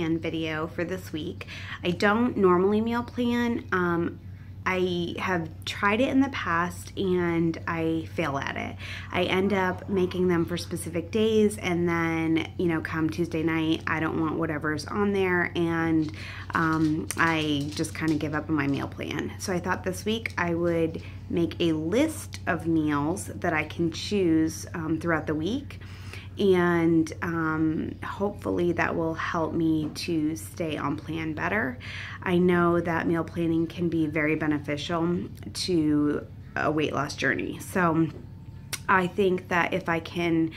plan video for this week. I don't normally meal plan. I have tried it in the past and I fail at it. I end up making them for specific days, and then, you know, come Tuesday night, I don't want whatever's on there, and I just kind of give up on my meal plan. So I thought this week I would make a list of meals that I can choose throughout the week, and hopefully that will help me to stay on plan better. I know that meal planning can be very beneficial to a weight loss journey. So I think that if I can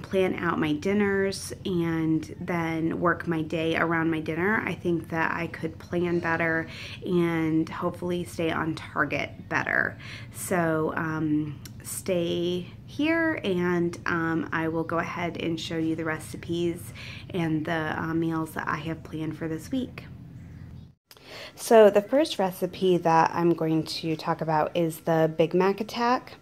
plan out my dinners and then work my day around my dinner, I think that I could plan better and hopefully stay on target better. So stay here, and I will go ahead and show you the recipes and the meals that I have planned for this week. So the first recipe that I'm going to talk about is the Big Mac attack.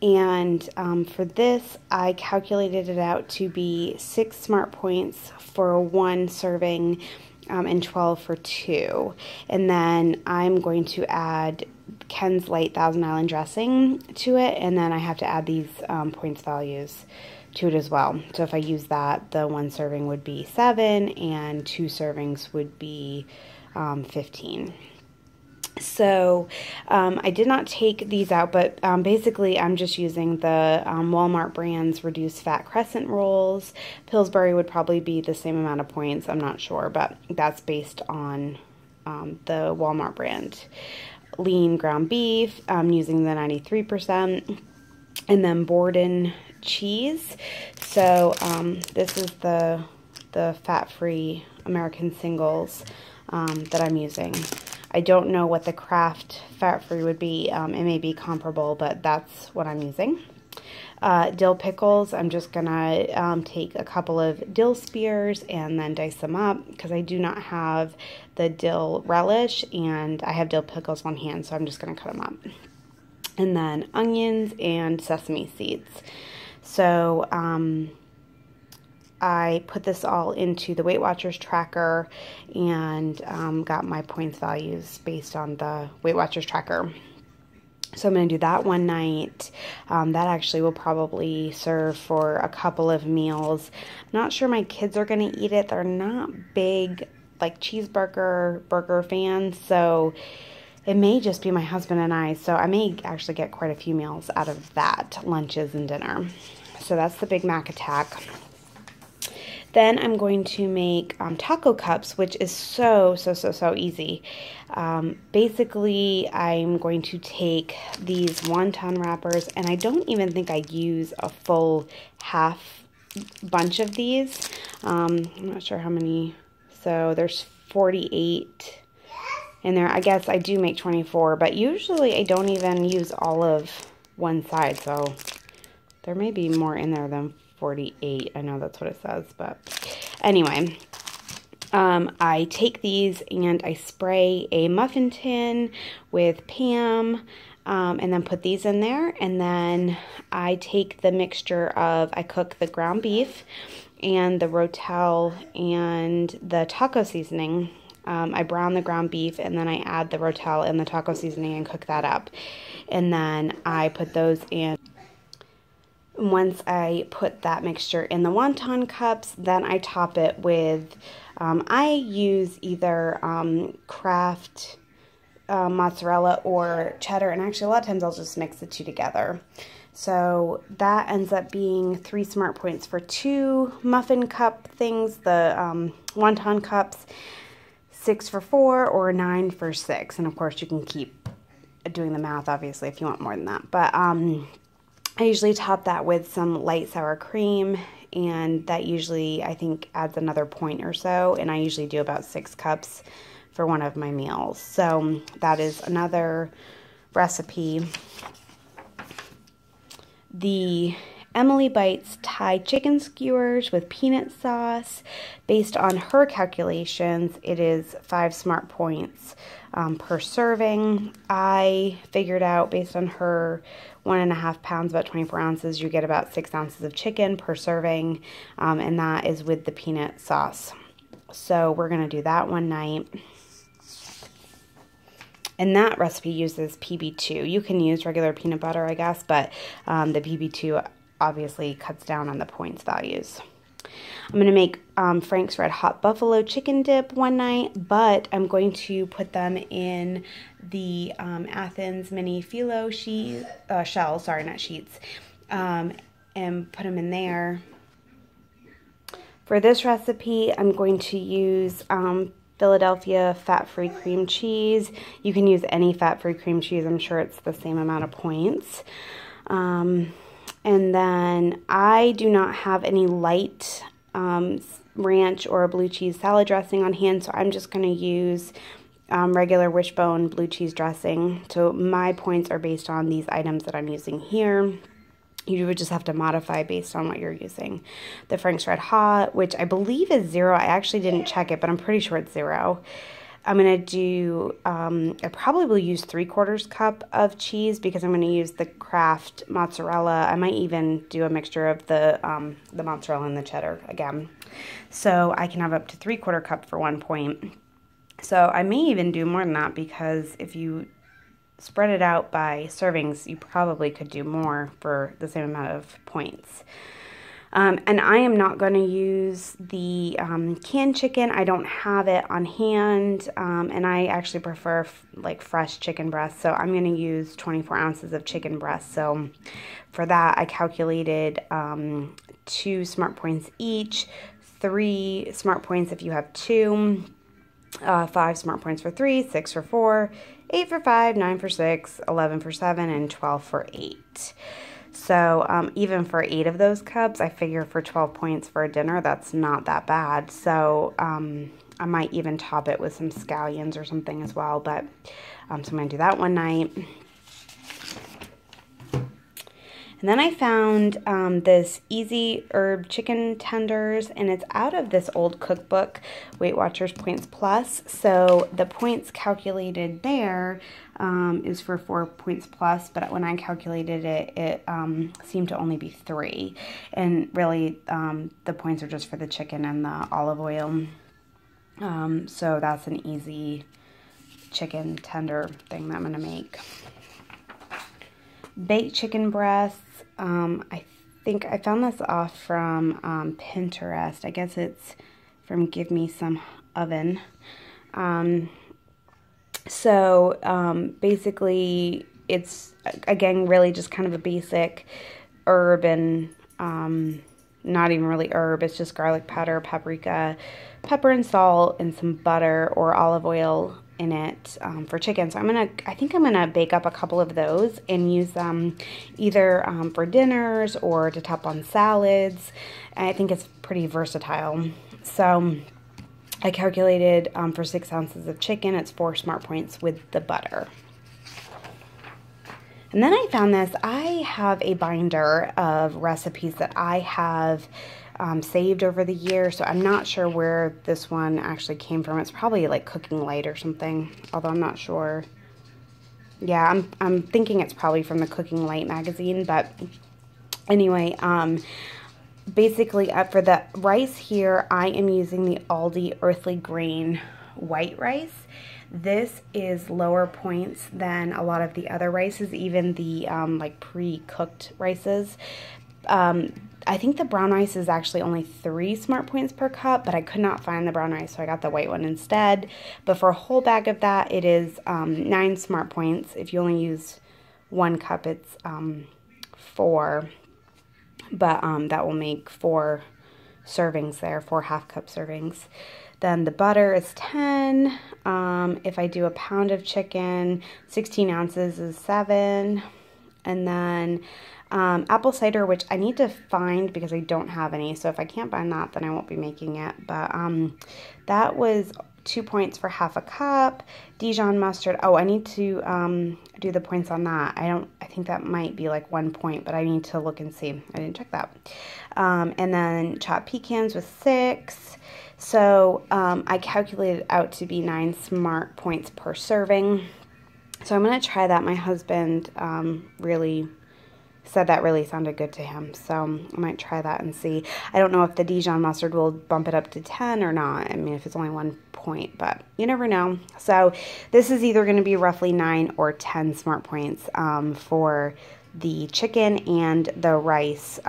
And for this, I calculated it out to be 6 smart points for 1 serving and 12 for 2. And then I'm going to add Ken's Light Thousand Island dressing to it, and then I have to add these points values to it as well. So if I use that, the 1 serving would be 7 and 2 servings would be 15. So I did not take these out, but basically I'm just using the Walmart brand's reduced fat crescent rolls. Pillsbury would probably be the same amount of points, I'm not sure, but that's based on the Walmart brand. Lean ground beef, using the 93%, and then Borden cheese. So this is the fat-free American singles that I'm using. I don't know what the Kraft fat-free would be. It may be comparable, but that's what I'm using. Dill pickles, I'm just gonna take a couple of dill spears and then dice them up, because I do not have the dill relish and I have dill pickles on hand, so I'm just gonna cut them up. And then onions and sesame seeds. So I put this all into the Weight Watchers tracker and got my points values based on the Weight Watchers tracker. So I'm going to do that one night. That actually will probably serve for a couple of meals. I'm not sure my kids are going to eat it. They're not big, like, cheeseburger, burger fans, so it may just be my husband and I. So I may actually get quite a few meals out of that, lunches and dinner. So that's the Big Mac attack. Then I'm going to make taco cups, which is so easy. Basically, I'm going to take these wonton wrappers, and I don't even think I use a full half bunch of these. I'm not sure how many. So there's 48 in there. I guess I do make 24, but usually I don't even use all of one side, so there may be more in there than 48. I know that's what it says, but anyway, I take these and I spray a muffin tin with Pam, and then put these in there, and then I take the mixture of, I cook the ground beef and the rotel and the taco seasoning. I brown the ground beef, and then I add the rotel and the taco seasoning and cook that up, and then I put those in. Once I put that mixture in the wonton cups, then I top it with, I use either Kraft mozzarella or cheddar, and actually a lot of times I'll just mix the two together. So that ends up being 3 smart points for 2 muffin cup things, the wonton cups, 6 for 4, or 9 for 6. And of course you can keep doing the math, obviously, if you want more than that. But I usually top that with some light sour cream, and that usually, I think, adds another point or so, and I usually do about 6 cups for one of my meals. So that is another recipe. The Emily Bites Thai chicken skewers with peanut sauce. Based on her calculations, it is 5 smart points per serving. I figured out, based on her 1.5 pounds, about 24 ounces, you get about 6 ounces of chicken per serving, and that is with the peanut sauce. So we're going to do that one night. And that recipe uses PB2. You can use regular peanut butter, I guess, but the PB2 obviously cuts down on the points values. I'm going to make Frank's Red Hot Buffalo Chicken Dip one night, but I'm going to put them in the Athens Mini Phyllo shells, sorry, not sheets, and put them in there. For this recipe, I'm going to use Philadelphia fat-free cream cheese. You can use any fat-free cream cheese. I'm sure it's the same amount of points. And then I do not have any light ranch or blue cheese salad dressing on hand, so I'm just going to use regular Wishbone blue cheese dressing. So my points are based on these items that I'm using here. You would just have to modify based on what you're using. The Frank's Red Hot, which I believe is 0. I actually didn't check it, but I'm pretty sure it's 0. I'm going to do, I probably will use 3/4 cup of cheese because I'm going to use the Kraft mozzarella. I might even do a mixture of the mozzarella and the cheddar again. So I can have up to 3/4 cup for 1 point. So I may even do more than that because if you spread it out by servings, you probably could do more for the same amount of points. And I am not going to use the canned chicken. I don't have it on hand, and I actually prefer like fresh chicken breast, so I'm going to use 24 ounces of chicken breast. So for that, I calculated 2 smart points each, 3 smart points if you have 2, 5 smart points for 3, 6 for 4, 8 for 5, 9 for 6, 11 for 7, and 12 for 8. So even for 8 of those cups, I figure for 12 points for a dinner, that's not that bad. So I might even top it with some scallions or something as well. But so I'm going to do that one night. And then I found this Easy Herb Chicken Tenders, and it's out of this old cookbook, Weight Watchers Points Plus. So the points calculated there is for 4 points plus, but when I calculated it, it seemed to only be 3. And really, the points are just for the chicken and the olive oil. So that's an easy chicken tender thing that I'm going to make. Baked chicken breasts. I think I found this off from Pinterest. I guess it's from Give Me Some Oven. Basically, it's, again, really just kind of a basic herb and not even really herb. It's just garlic powder, paprika, pepper and salt, and some butter or olive oil in it for chicken. So I think I'm gonna bake up a couple of those and use them either for dinners or to top on salads. And I think it's pretty versatile. So I calculated for 6 ounces of chicken, it's 4 smart points with the butter. And then I found this. I have a binder of recipes that I have saved over the year, so I'm not sure where this one actually came from. It's probably like Cooking Light or something, although I'm not sure. Yeah, I'm thinking it's probably from the Cooking Light magazine, but anyway, basically for the rice here, I am using the Aldi Earthly Grain white rice. This is lower points than a lot of the other rices, even the like pre-cooked rices. I think the brown rice is actually only 3 smart points per cup, but I could not find the brown rice, so I got the white one instead. But for a whole bag of that, it is 9 smart points. If you only use 1 cup, it's 4. But that will make 4 servings there, 4 half-cup servings. Then the butter is 10. If I do a pound of chicken, 16 ounces is 7. And then apple cider, which I need to find because I don't have any. So if I can't find that, then I won't be making it. But that was 2 points for half a cup. Dijon mustard. Oh, I need to do the points on that. I think that might be like 1 point, but I need to look and see. I didn't check that. And then chopped pecans was 6. So I calculated out to be 9 smart points per serving. So I'm going to try that. My husband really said that really sounded good to him. So I might try that and see. I don't know if the Dijon mustard will bump it up to 10 or not. I mean, if it's only 1 point, but you never know. So this is either going to be roughly 9 or 10 smart points for the chicken and the rice.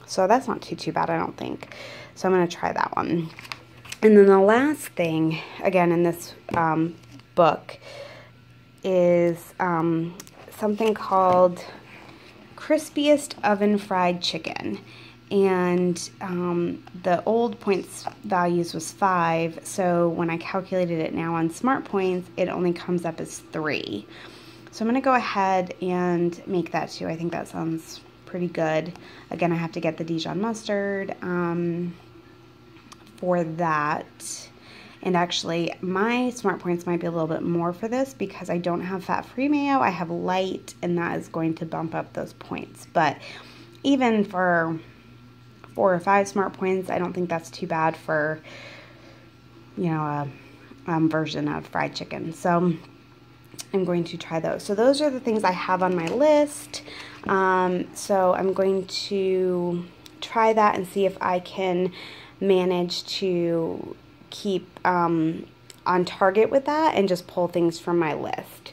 So that's not too bad, I don't think. So I'm going to try that one. And then the last thing, again, in this book is something called Crispiest Oven Fried Chicken. And the old points values was 5, so when I calculated it now on Smart Points, it only comes up as 3. So I'm going to go ahead and make that too. I think that sounds pretty good. Again, I have to get the Dijon mustard for that. And actually, my Smart Points might be a little bit more for this because I don't have fat-free mayo. I have light, and that is going to bump up those points. But even for 4 or 5 Smart Points, I don't think that's too bad for, you know, a version of fried chicken. So I'm going to try those. So those are the things I have on my list. So I'm going to try that and see if I can manage to keep on target with that and just pull things from my list.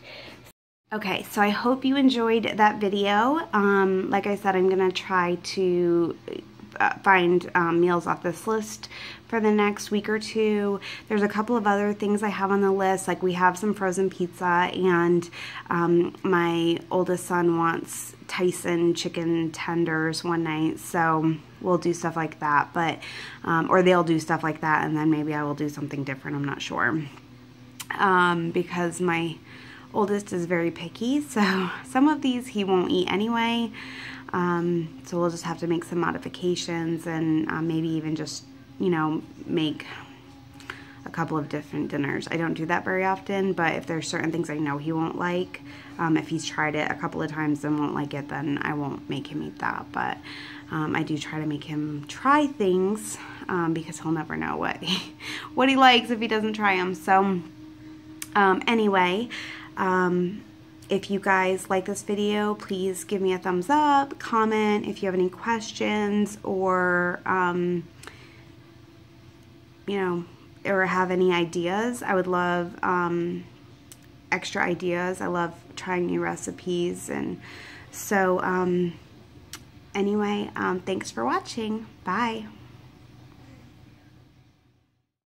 Okay, so I hope you enjoyed that video. Like I said, I'm gonna try to find meals off this list for the next week or 2. There's a couple of other things I have on the list, like we have some frozen pizza, and my oldest son wants Tyson chicken tenders one night, so we'll do stuff like that. But or they'll do stuff like that, and then maybe I will do something different. I'm not sure, because my oldest is very picky, so some of these he won't eat anyway. So we'll just have to make some modifications and maybe even just, you know, make a couple of different dinners. I don't do that very often, but if there's certain things I know he won't like, if he's tried it a couple of times and won't like it, then I won't make him eat that. But I do try to make him try things because he'll never know what he likes if he doesn't try them. So anyway, if you guys like this video, please give me a thumbs up, comment if you have any questions, or you know, or have any ideas. I would love extra ideas. I love trying new recipes. And so anyway, thanks for watching. Bye.